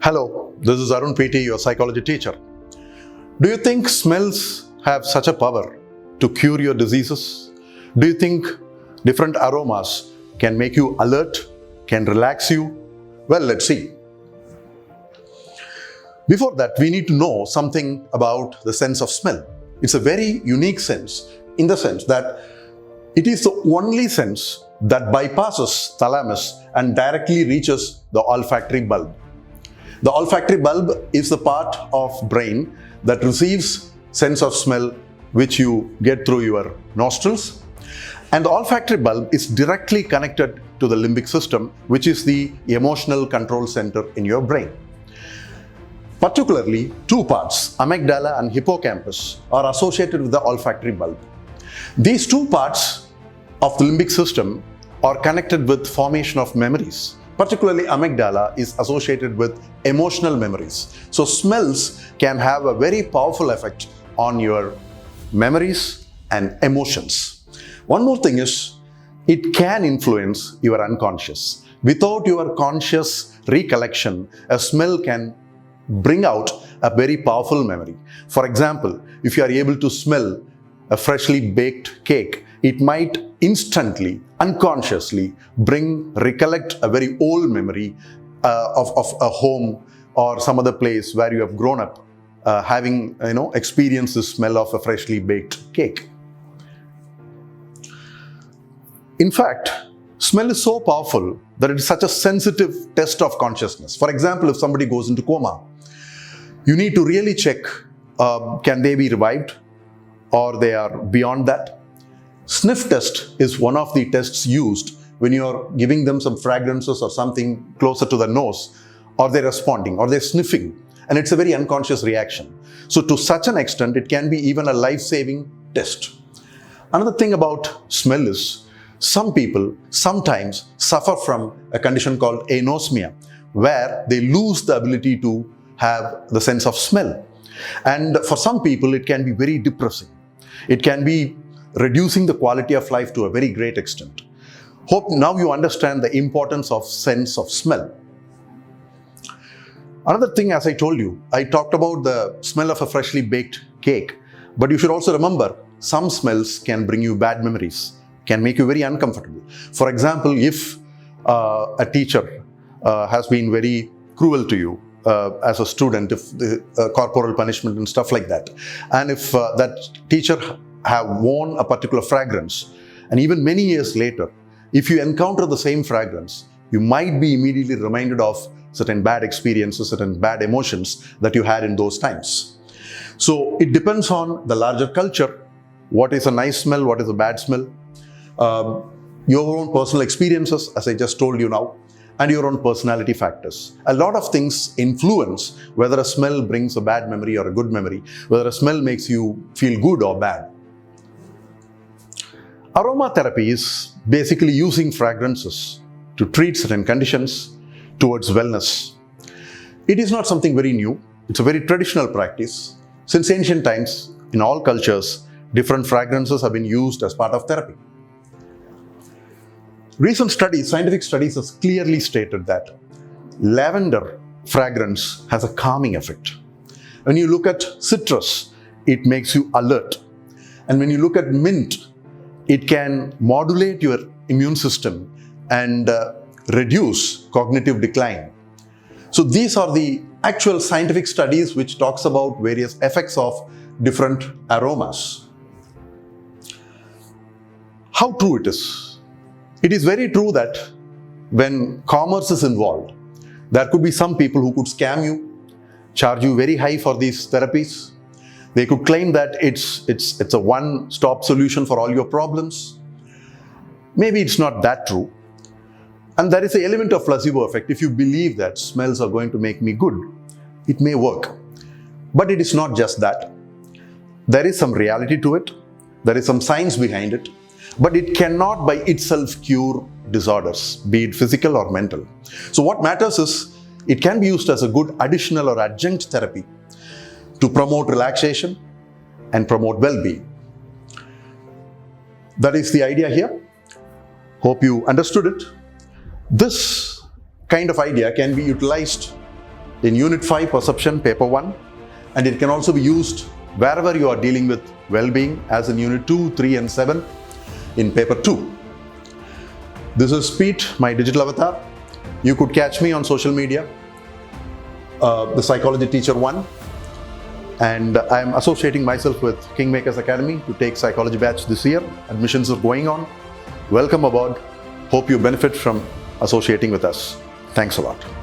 Hello, this is Arun PT, your psychology teacher. Do you think smells have such a power to cure your diseases? Do you think different aromas can make you alert, can relax you? Well, let's see. Before that, we need to know something about the sense of smell. It's a very unique sense in the sense that it is the only sense that bypasses thalamus and directly reaches the olfactory bulb. The olfactory bulb is the part of brain that receives sense of smell which you get through your nostrils. And the olfactory bulb is directly connected to the limbic system, which is the emotional control center in your brain. Particularly, two parts, amygdala and hippocampus, are associated with the olfactory bulb. These two parts of the limbic system are connected with formation of memories. Particularly, amygdala is associated with emotional memories. So smells can have a very powerful effect on your memories and emotions. One more thing is, it can influence your unconscious. Without your conscious recollection, a smell can bring out a very powerful memory. For example, if you are able to smell a freshly baked cake, it might instantly, unconsciously recollect a very old memory of a home or some other place where you have grown up, having experienced the smell of a freshly baked cake. In fact, smell is so powerful that it is such a sensitive test of consciousness. For example, if somebody goes into coma, you need to really check, can they be revived or they are beyond that? Sniff test is one of the tests used when you are giving them some fragrances or something closer to the nose, or they're responding or they're sniffing, and it's a very unconscious reaction. So to such an extent, it can be even a life-saving test. Another thing about smell is, some people sometimes suffer from a condition called anosmia, where they lose the ability to have the sense of smell. And for some people, it can be very depressing. It can be reducing the quality of life to a very great extent. Hope now you understand the importance of sense of smell. Another thing, as I told you, I talked about the smell of a freshly baked cake, but you should also remember, some smells can bring you bad memories, can make you very uncomfortable. For example, if a teacher has been very cruel to you as a student, if corporal punishment and stuff like that, and if that teacher have worn a particular fragrance, and even many years later, if you encounter the same fragrance, you might be immediately reminded of certain bad experiences, certain bad emotions that you had in those times. So it depends on the larger culture, what is a nice smell, what is a bad smell, your own personal experiences, as I just told you now, and your own personality factors. A lot of things influence whether a smell brings a bad memory or a good memory, whether a smell makes you feel good or bad. Aromatherapy is basically using fragrances to treat certain conditions towards wellness. It is not something very new. It's a very traditional practice. Since ancient times, in all cultures, different fragrances have been used as part of therapy. Recent studies, scientific studies, has clearly stated that lavender fragrance has a calming effect. When you look at citrus, it makes you alert. And when you look at mint, it can modulate your immune system and reduce cognitive decline. So these are the actual scientific studies which talks about various effects of different aromas. How true it is? It is very true that when commerce is involved, there could be some people who could scam you, charge you very high for these therapies. They could claim that it's a one-stop solution for all your problems. Maybe it's not that true. And there is an element of placebo effect. If you believe that smells are going to make me good, it may work. But it is not just that. There is some reality to it. There is some science behind it. But it cannot by itself cure disorders, be it physical or mental. So what matters is, it can be used as a good additional or adjunct therapy to promote relaxation and promote well-being. That is the idea here. Hope you understood it. This kind of idea can be utilized in Unit 5 Perception, Paper 1, and it can also be used wherever you are dealing with well-being, as in Unit 2, 3 and 7 in Paper 2. This is Pete, my digital avatar. You could catch me on social media, the Psychology Teacher 1, and I am associating myself with Kingmakers Academy to take psychology batch this year. Admissions are going on. Welcome aboard. Hope you benefit from associating with us. Thanks a lot.